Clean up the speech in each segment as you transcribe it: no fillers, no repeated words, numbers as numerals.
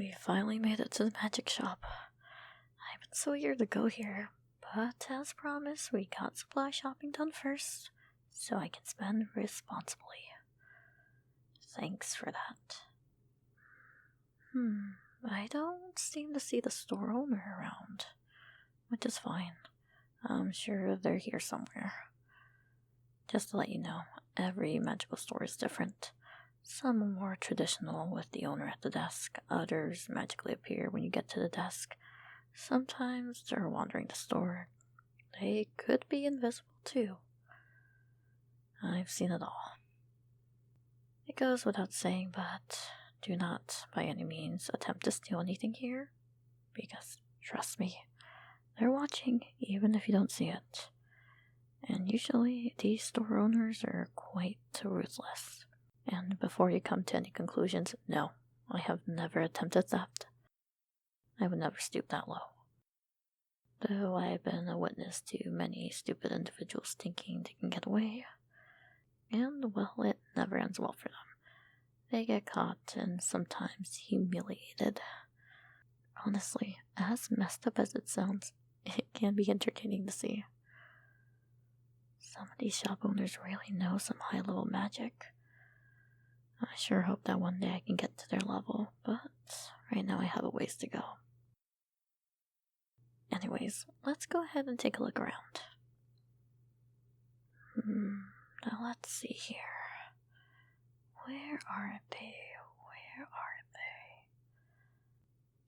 We finally made it to the magic shop. I've been so eager to go here, but as promised, we got supply shopping done first, so I can spend responsibly. Thanks for that. I don't seem to see the store owner around, which is fine. I'm sure they're here somewhere. Just to let you know, every magical store is different. Some are more traditional with the owner at the desk, others magically appear when you get to the desk. Sometimes they're wandering the store. They could be invisible too. I've seen it all. It goes without saying, but do not by any means attempt to steal anything here, because trust me, they're watching even if you don't see it. And usually these store owners are quite ruthless. And before you come to any conclusions, no, I have never attempted theft. I would never stoop that low. Though I have been a witness to many stupid individuals thinking they can get away. And, well, it never ends well for them. They get caught and sometimes humiliated. Honestly, as messed up as it sounds, it can be entertaining to see. Some of these shop owners really know some high-level magic. I sure hope that one day I can get to their level, but right now I have a ways to go. Anyways, let's go ahead and take a look around. Now let's see here. Where are they?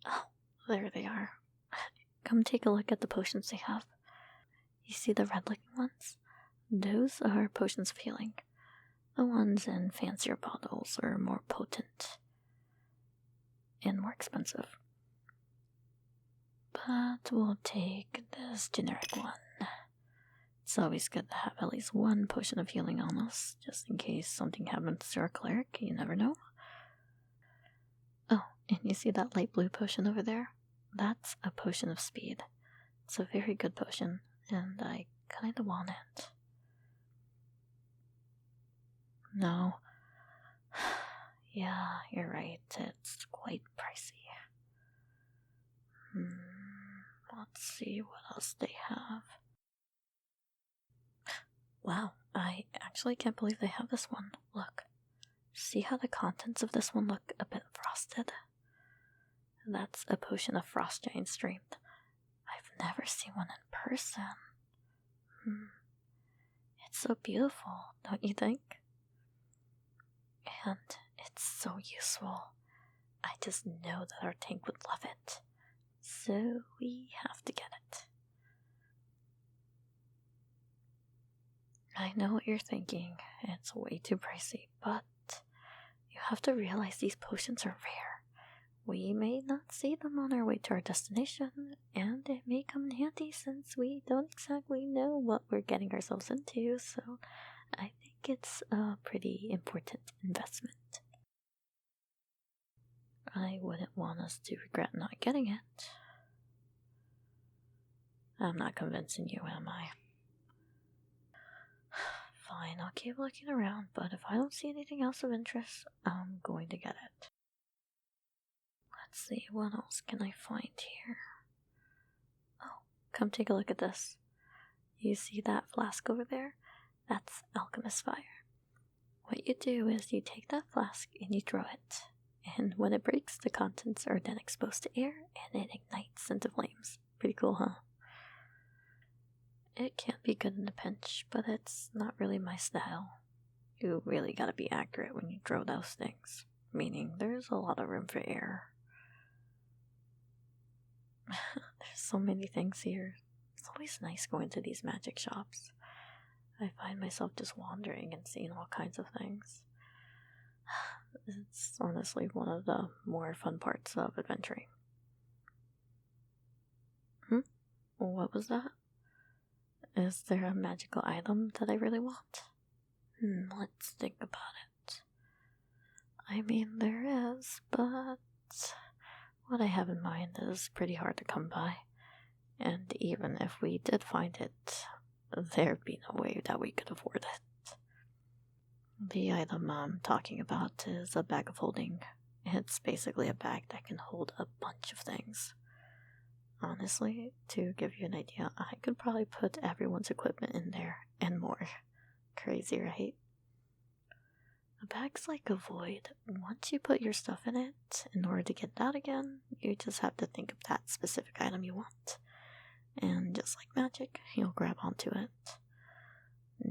Oh, there they are. Come take a look at the potions they have. You see the red-looking ones? Those are potions of healing. The ones in fancier bottles are more potent and more expensive. But we'll take this generic one. It's always good to have at least one potion of healing on us, just in case something happens to our cleric, you never know. Oh, and you see that light blue potion over there? That's a potion of speed. It's a very good potion, and I kinda want it. No. Yeah, you're right, it's quite pricey. Let's see what else they have. Wow, I actually can't believe they have this one. Look. See how the contents of this one look a bit frosted? That's a potion of frost giant strength. I've never seen one in person. It's so beautiful, don't you think? And it's so useful. I just know that our tank would love it. So we have to get it. I know what you're thinking. It's way too pricey, but you have to realize these potions are rare. We may not see them on our way to our destination, and it may come in handy since we don't exactly know what we're getting ourselves into, so I think it's a pretty important investment. I wouldn't want us to regret not getting it. I'm not convincing you, am I? Fine, I'll keep looking around, but if I don't see anything else of interest, I'm going to get it. Let's see, what else can I find here? Oh, come take a look at this. You see that flask over there? That's alchemist fire. What you do is you take that flask and you throw it, and when it breaks, the contents are then exposed to air and it ignites into flames. Pretty cool, huh? It can be good in a pinch, but it's not really my style. You really gotta be accurate when you throw those things, meaning there's a lot of room for error. There's so many things here. It's always nice going to these magic shops. I find myself just wandering and seeing all kinds of things. It's honestly one of the more fun parts of adventuring. What was that? Is there a magical item that I really want? Let's think about it. I mean, there is, but what I have in mind is pretty hard to come by. And even if we did find it, there'd be no way that we could afford it. The item I'm talking about is a bag of holding, It's basically a bag that can hold a bunch of things. Honestly, to give you an idea, I could probably put everyone's equipment in there and more. Crazy, right? A bag's like a void. Once you put your stuff in it, in order to get it out again, you just have to think of that specific item you want. And just like magic, you'll grab onto it.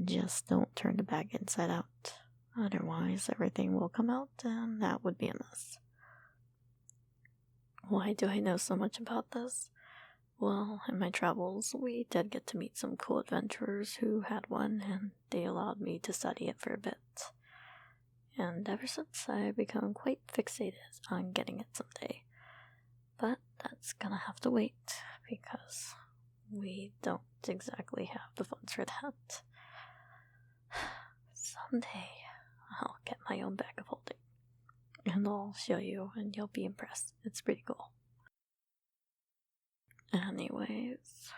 Just don't turn the bag inside out. Otherwise, everything will come out, and that would be a mess. Why do I know so much about this? Well, in my travels, we did get to meet some cool adventurers who had one, and they allowed me to study it for a bit. And ever since, I've become quite fixated on getting it someday. But that's gonna have to wait, because we don't exactly have the funds for that. Someday, I'll get my own bag of holding. And I'll show you, and you'll be impressed. It's pretty cool. Anyways,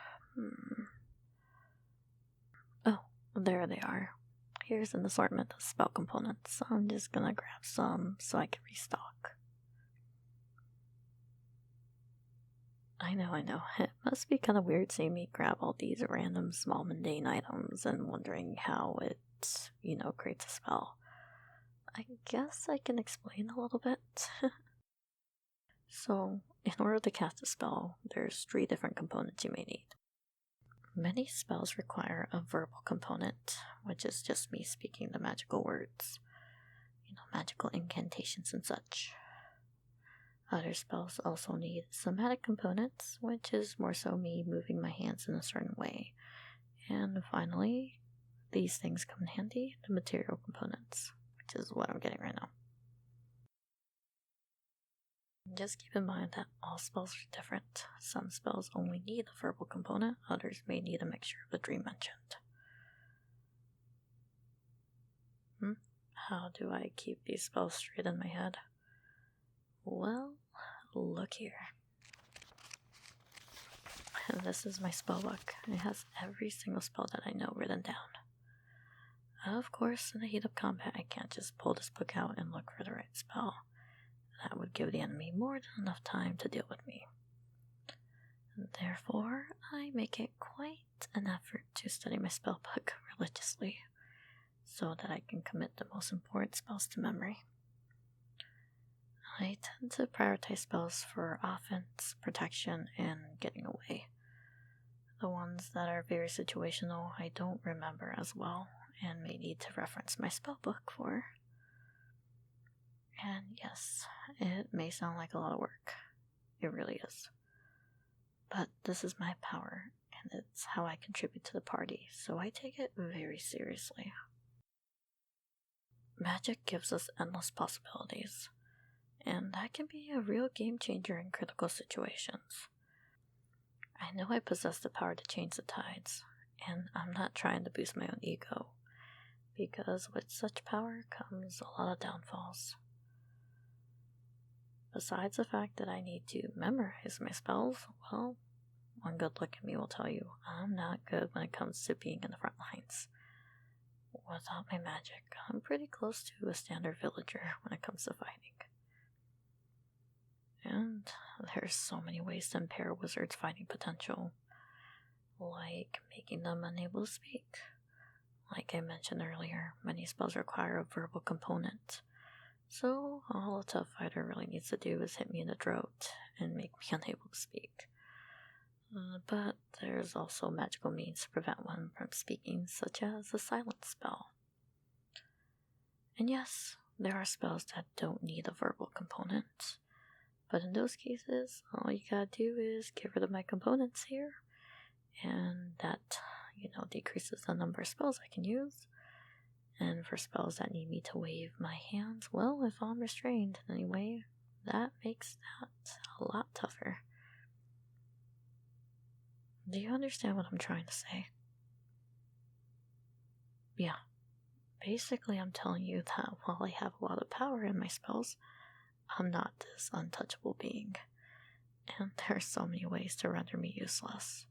Oh, there they are. Here's an assortment of spell components. I'm just gonna grab some so I can restock. I know. It must be kind of weird seeing me grab all these random small mundane items and wondering how it, creates a spell. I guess I can explain a little bit. So, in order to cast a spell, there's 3 different components you may need. Many spells require a verbal component, which is just me speaking the magical words. Magical incantations and such. Other spells also need somatic components, which is more so me moving my hands in a certain way. And finally, these things come in handy, the material components, which is what I'm getting right now. Just keep in mind that all spells are different. Some spells only need a verbal component, others may need a mixture of the 3 mentioned. How do I keep these spells straight in my head? Well, look here. And this is my spell book. It has every single spell that I know written down. Of course, in the heat of combat, I can't just pull this book out and look for the right spell. That would give the enemy more than enough time to deal with me. Therefore, I make it quite an effort to study my spellbook religiously, so that I can commit the most important spells to memory. I tend to prioritize spells for offense, protection, and getting away. The ones that are very situational I don't remember as well, and may need to reference my spellbook for. And yes, it may sound like a lot of work. It really is. But this is my power, and it's how I contribute to the party, so I take it very seriously. Magic gives us endless possibilities, and that can be a real game changer in critical situations. I know I possess the power to change the tides, and I'm not trying to boost my own ego, because with such power comes a lot of downfalls. Besides the fact that I need to memorize my spells, well, one good look at me will tell you I'm not good when it comes to being in the front lines. Without my magic, I'm pretty close to a standard villager when it comes to fighting. And there's so many ways to impair a wizard's fighting potential, like making them unable to speak. Like I mentioned earlier, many spells require a verbal component. So all a tough fighter really needs to do is hit me in the throat and make me unable to speak. But there's also magical means to prevent one from speaking, such as a silence spell. And yes, there are spells that don't need a verbal component. But in those cases, all you gotta do is get rid of my components here, and that, decreases the number of spells I can use. And for spells that need me to wave my hands, well, if I'm restrained in any way, that makes that a lot tougher. Do you understand what I'm trying to say? Yeah. Basically, I'm telling you that while I have a lot of power in my spells, I'm not this untouchable being. And there are so many ways to render me useless.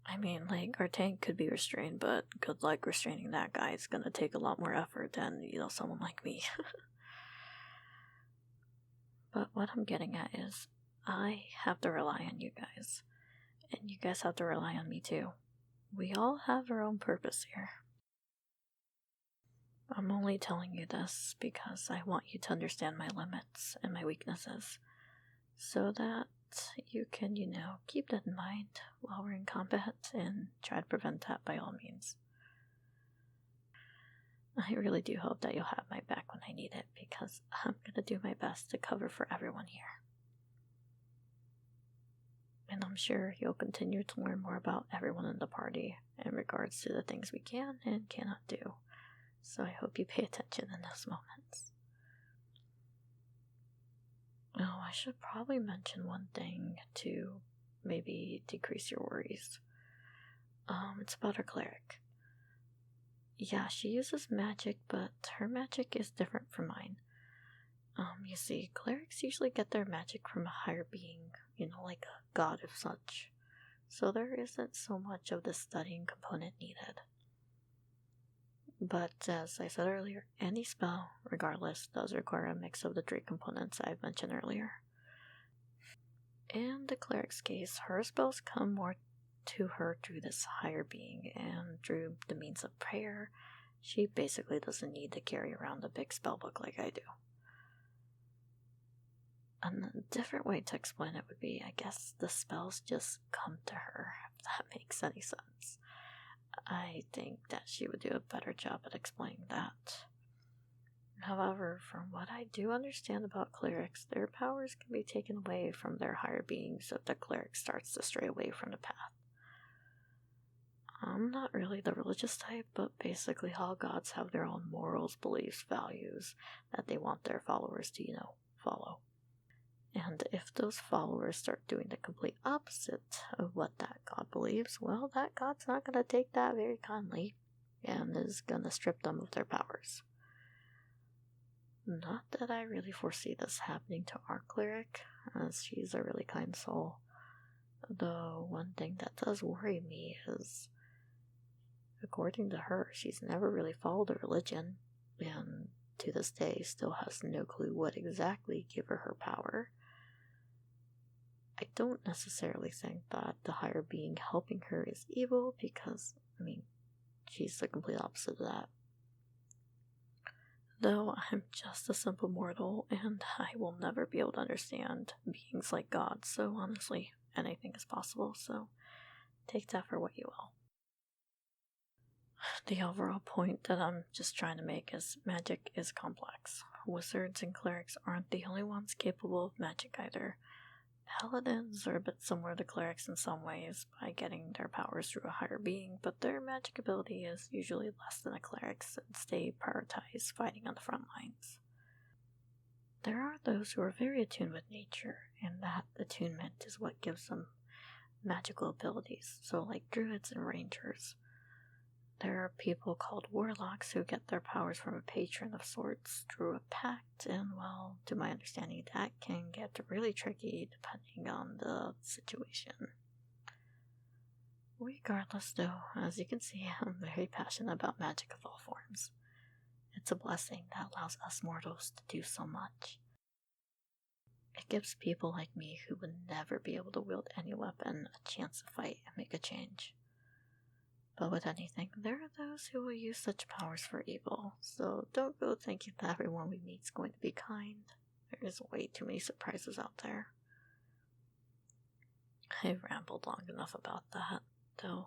I mean, our tank could be restrained, but good luck restraining that guy. It's gonna take a lot more effort than, someone like me. But what I'm getting at is, I have to rely on you guys, and you guys have to rely on me too. We all have our own purpose here. I'm only telling you this because I want you to understand my limits and my weaknesses, so that you can, keep that in mind while we're in combat and try to prevent that by all means. I really do hope that you'll have my back when I need it, because I'm gonna do my best to cover for everyone here. And I'm sure you'll continue to learn more about everyone in the party in regards to the things we can and cannot do. So I hope you pay attention in those moments. Oh, I should probably mention one thing to maybe decrease your worries. It's about our cleric. Yeah, she uses magic, but her magic is different from mine. You see, clerics usually get their magic from a higher being, like a god of such. So there isn't so much of the studying component needed. But as I said earlier, any spell, regardless, does require a mix of the three components I've mentioned earlier. In the cleric's case, her spells come more to her through this higher being, and through the means of prayer. She basically doesn't need to carry around a big spellbook like I do. And a different way to explain it would be, I guess the spells just come to her, if that makes any sense. I think that she would do a better job at explaining that. However, from what I do understand about clerics, their powers can be taken away from their higher beings if the cleric starts to stray away from the path. I'm not really the religious type, but basically all gods have their own morals, beliefs, values that they want their followers to, follow. And if those followers start doing the complete opposite of what that god believes, well, that god's not going to take that very kindly and is going to strip them of their powers. Not that I really foresee this happening to our cleric, as she's a really kind soul. Though one thing that does worry me is, according to her, she's never really followed a religion, and to this day still has no clue what exactly gave her power. I don't necessarily think that the higher being helping her is evil, because, she's the complete opposite of that. Though I'm just a simple mortal, and I will never be able to understand beings like God, so honestly, anything is possible, so take that for what you will. The overall point that I'm just trying to make is magic is complex. Wizards and clerics aren't the only ones capable of magic either. Paladins are a bit similar to clerics in some ways by getting their powers through a higher being, but their magic ability is usually less than a cleric's since they prioritize fighting on the front lines. There are those who are very attuned with nature, and that attunement is what gives them magical abilities, so like druids and rangers. There are people called warlocks who get their powers from a patron of sorts through a pact, and well, to my understanding, that can get really tricky depending on the situation. Regardless though, as you can see, I'm very passionate about magic of all forms. It's a blessing that allows us mortals to do so much. It gives people like me who would never be able to wield any weapon a chance to fight and make a change. But with anything, there are those who will use such powers for evil, so don't go thinking that everyone we meet is going to be kind. There is way too many surprises out there. I've rambled long enough about that, though.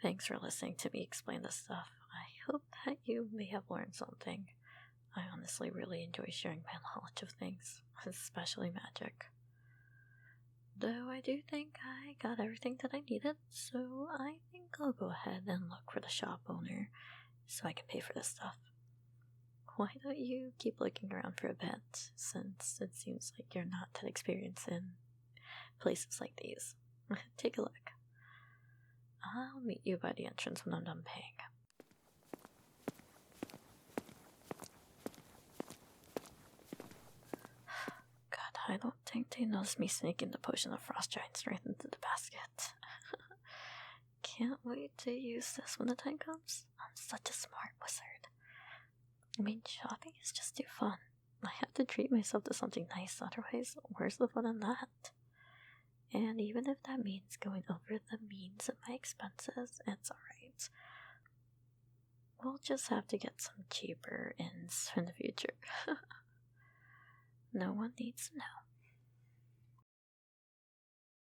Thanks for listening to me explain this stuff. I hope that you may have learned something. I honestly really enjoy sharing my knowledge of things, especially magic. Though I do think I got everything that I needed, so I think I'll go ahead and look for the shop owner so I can pay for this stuff. Why don't you keep looking around for a bit, since it seems like you're not that experienced in places like these. Take a look. I'll meet you by the entrance when I'm done paying. I don't think they noticed me sneaking the potion of frost giant strength into the basket. Can't wait to use this when the time comes. I'm such a smart wizard. Shopping is just too fun. I have to treat myself to something nice, otherwise, where's the fun in that? And even if that means going over the means of my expenses, it's alright. We'll just have to get some cheaper ins in the future. No one needs to know.